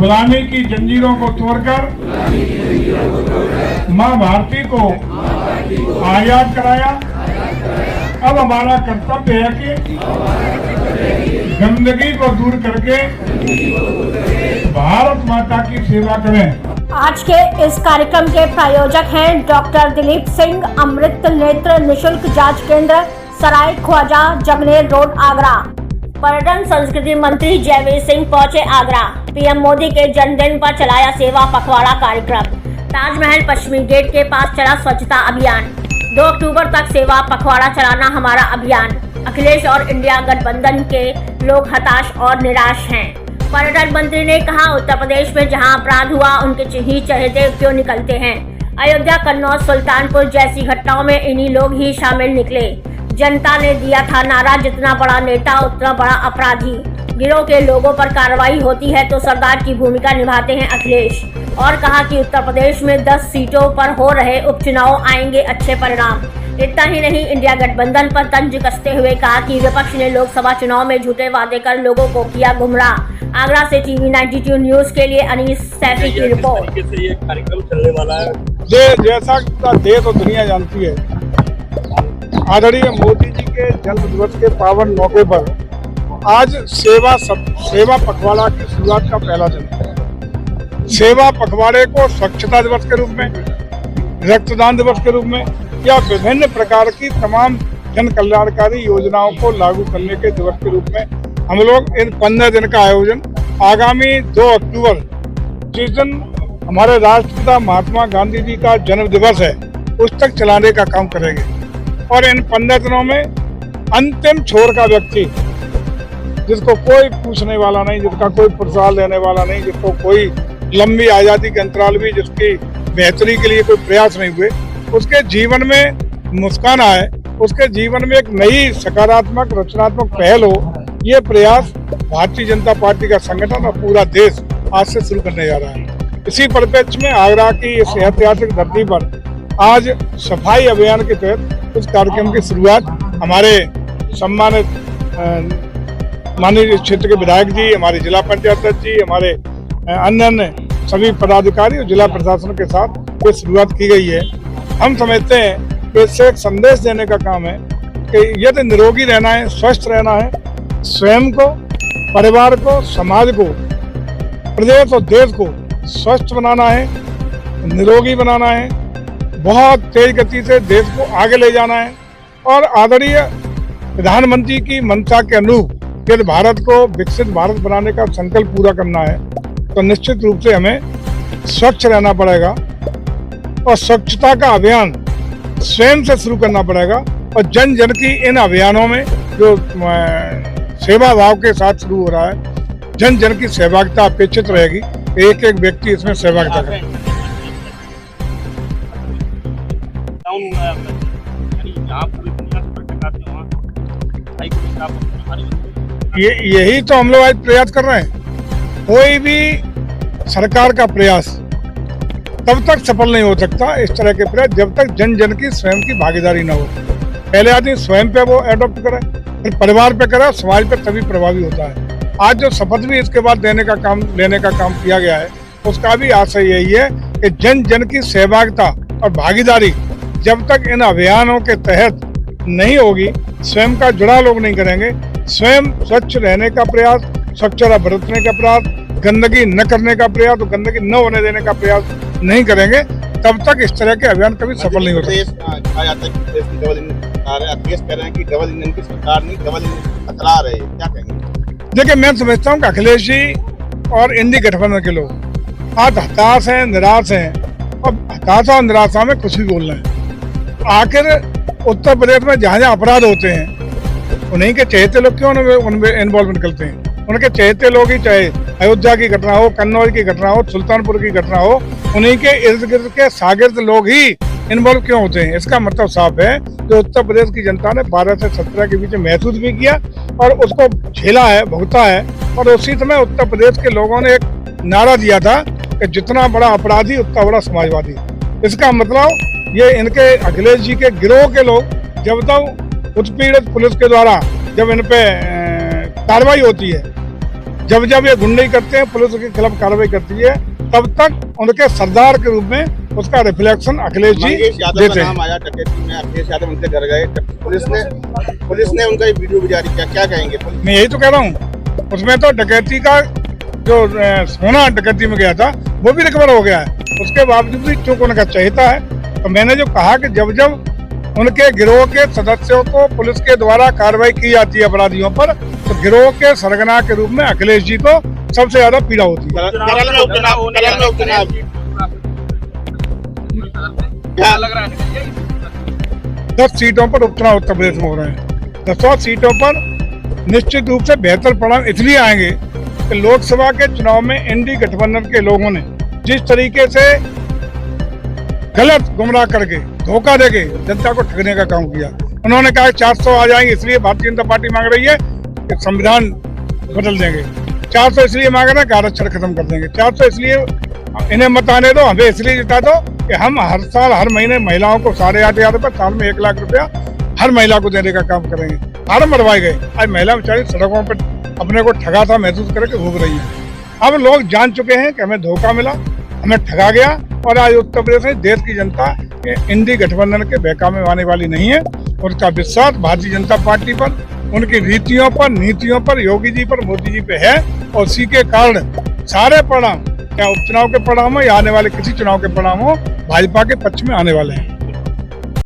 गुलामी की जंजीरों को तोड़कर मां भारती को आजाद कराया। अब हमारा कर्तव्य है कि गंदगी को दूर करके भारत माता की सेवा करें। आज के इस कार्यक्रम के प्रायोजक हैं डॉक्टर दिलीप सिंह, अमृत नेत्र निशुल्क जांच केंद्र, सराय ख्वाजा, जगनेर रोड, आगरा। पर्यटन संस्कृति मंत्री जयवीर सिंह पहुंचे आगरा। पीएम मोदी के जन्मदिन पर चलाया सेवा पखवाड़ा कार्यक्रम। ताजमहल पश्चिमी गेट के पास चला स्वच्छता अभियान। 2 अक्टूबर तक सेवा पखवाड़ा चलाना हमारा अभियान। अखिलेश और इंडिया गठबंधन के लोग हताश और निराश हैं। पर्यटन मंत्री ने कहा, उत्तर प्रदेश में जहां अपराध हुआ उनके ही चहेते क्यों निकलते हैं। अयोध्या, कन्नौज, सुल्तानपुर जैसी घटनाओं में इन्हीं लोग ही शामिल निकले। जनता ने दिया था नारा, जितना बड़ा नेता उतना बड़ा अपराधी। गिरोह के लोगों पर कार्रवाई होती है तो सरकार की भूमिका निभाते हैं अखिलेश। और कहा कि उत्तर प्रदेश में 10 सीटों पर हो रहे उपचुनाव आएंगे अच्छे परिणाम। इतना ही नहीं, इंडिया गठबंधन पर तंज कसते हुए कहा कि विपक्ष ने लोकसभा चुनाव में झूठे वादे कर लोगों को किया गुमराह। आगरा से टीवी 92 न्यूज के लिए अनीस सैफी की रिपोर्ट। ये कार्यक्रम चलने वाला है, जैसा देश और दुनिया जानती है, आदरणीय मोदी जी के जन्म दिवस के पावन मौके पर आज सेवा पखवाड़ा की शुरुआत का पहला दिन है। सेवा पखवाड़े को स्वच्छता दिवस के रूप में, रक्तदान दिवस के रूप में या विभिन्न प्रकार की तमाम जन कल्याणकारी योजनाओं को लागू करने के दिवस के रूप में हम लोग इन 15 दिन का आयोजन आगामी 2 अक्टूबर, जिस दिन हमारे राष्ट्रपिता महात्मा गांधी जी का जन्म दिवस है, उस तक चलाने का काम करेंगे। और इन 15 दिनों में अंतिम छोर का व्यक्ति, जिसको कोई पूछने वाला नहीं, जिसका कोई पुरस्कार लेने वाला नहीं, जिसको कोई लंबी आजादी के अंतराल भी जिसकी बेहतरी के लिए कोई प्रयास नहीं हुए, उसके जीवन में मुस्कान आए, उसके जीवन में एक नई सकारात्मक रचनात्मक पहल हो, ये प्रयास भारतीय जनता पार्टी का संगठन और पूरा देश आज से शुरू करने जा रहा है। इसी परिप्रेक्ष्य में आगरा की इस ऐतिहासिक धरती पर आज सफाई अभियान के तहत उस कार्यक्रम की शुरुआत हमारे सम्मानित माननीय क्षेत्र के विधायक जी, हमारे जिला पंचायत अध्यक्ष जी, हमारे अन्य सभी पदाधिकारी और जिला प्रशासन के साथ ये शुरुआत की गई है। हम समझते हैं कि इससे एक संदेश देने का काम है कि यदि निरोगी रहना है, स्वस्थ रहना है, स्वयं को, परिवार को, समाज को, प्रदेश और देश को स्वस्थ बनाना है, निरोगी बनाना है, बहुत तेज गति से देश को आगे ले जाना है और आदरणीय प्रधानमंत्री की मंशा के अनुरूप यदि भारत को विकसित भारत बनाने का संकल्प पूरा करना है तो निश्चित रूप से हमें स्वच्छ रहना पड़ेगा और स्वच्छता का अभियान स्वयं से शुरू करना पड़ेगा। और जन जन की इन अभियानों में जो सेवा भाव के साथ शुरू हो रहा है, जन जन की सहभागिता अपेक्षित रहेगी। एक एक व्यक्ति इसमें सहभागिता करे। यही तो हम लोग आज प्रयास कर रहे हैं। कोई भी सरकार का प्रयास तब तक सफल नहीं हो सकता, इस तरह के प्रयास, जब तक जन जन की स्वयं की भागीदारी न हो। पहले आदमी स्वयं पे वो एडॉप्ट करे, फिर परिवार पे करे, समाज पे तभी प्रभावी होता है। आज जो शपथ भी इसके बाद लेने का काम किया गया है, उसका भी आशय यही है कि जन जन की सहभागिता और भागीदारी जब तक इन अभियानों के तहत नहीं होगी, स्वयं का जुड़ाव लोग नहीं करेंगे, स्वयं स्वच्छ रहने का प्रयास, स्वच्छता बरतने का प्रयास, गंदगी न करने का प्रयास, तो गंदगी न होने देने का प्रयास नहीं करेंगे, तब तक इस तरह के अभियान कभी सफल नहीं होते। अखिलेश कह रहे हैं कि डबल इंजन की सरकार नहीं, डबल इंजन अतला रहे, क्या कहेंगे? देखिए, मैं समझता हूँ कि अखिलेश जी और इंडी गठबंधन के लोग आज हताश हैं, निराश हैं और हताशा और निराशा में कुछ भी बोल रहे हैं। आखिर उत्तर प्रदेश में जहाँ जहाँ अपराध होते हैं, उन्हीं के चहेते लोग क्यों उनमें इन्वॉल्व निकलते हैं? उनके चहेते लोग ही, चाहे अयोध्या की घटना हो, कन्नौज की घटना हो, सुल्तानपुर की घटना हो, उन्हीं के इर्द गिर्द के शागिर्द लोग ही इन्वॉल्व क्यों होते हैं? इसका मतलब साफ है कि उत्तर प्रदेश की जनता ने 12 से 17 के बीच महसूस भी किया और उसको झेला है, भुगता है। और उसी समय उत्तर प्रदेश के लोगों ने एक नारा दिया था कि जितना बड़ा अपराधी उतना बड़ा समाजवादी। इसका मतलब ये इनके अखिलेश जी के गिरोह के लोग जब तक उत्पीड़ित पुलिस के द्वारा जब इन पे कार्रवाई होती है जब जब ये गुंडई करते हैं, पुलिस के खिलाफ कार्रवाई करती है, तब तक उनके सरदार के रूप में उसका रिफ्लेक्शन अखिलेश जी मंगेश यादव देते का हैं। नाम आया डकैती में, अखिलेश यादव उनके घर गए, पुलिस ने उनका एक वीडियो भी जारी किया, क्या कहेंगे? मैं यही तो कह रहा हूँ, उसमें तो डकैती का जो सोना डकैती में गया था वो भी रिकवर हो गया है, उसके बावजूद भी चूंकि उनका चहेता है। तो मैंने जो कहा कि जब जब उनके गिरोह के सदस्यों को पुलिस के द्वारा कार्रवाई की जाती है अपराधियों पर, तो गिरोह के सरगना के रूप में अखिलेश जी को सबसे ज्यादा पीड़ा होती है। केरल में उपचुनाव क्या लग रहा है? 10 सीटों पर उपचुनाव उत्तर प्रदेश में हो रहे हैं। 10 सीटों पर निश्चित रूप से बेहतर परिणाम इसलिए आएंगे कि लोकसभा के चुनाव में एनडीए गठबंधन के लोगों ने जिस तरीके से गलत गुमराह करके धोखा देके जनता को ठगने का काम किया, उन्होंने कहा 400 आ जाएंगे, इसलिए भारतीय जनता पार्टी मांग रही है कि संविधान बदल देंगे। 400 इसलिए मांग रहे हैं कि आरक्षण खत्म कर देंगे। 400 इसलिए इन्हें मत आने दो, हमें इसलिए जिता दो कि हम हर साल हर महीने महिलाओं को 8,500 रुपये, साल में 1 लाख रुपया हर महिला को देने का काम करेंगे। फार्म भरवाए गए, आज महिला बेचारी सड़कों पर अपने को ठगा था महसूस करके घूम रही है। अब लोग जान चुके हैं कि हमें धोखा मिला, हमें ठगा गया, और आज उत्तर प्रदेश में देश की जनता इंडी गठबंधन के बहकावे में आने वाली नहीं है। उसका विश्वास भारतीय जनता पार्टी पर, उनकी रीतियों पर, नीतियों पर, योगी जी पर, मोदी जी पे है, और उसी के कारण सारे परिणाम, क्या उपचुनाव के परिणाम हो या आने वाले किसी चुनाव के परिणाम हो, भाजपा के पक्ष में आने वाले हैं।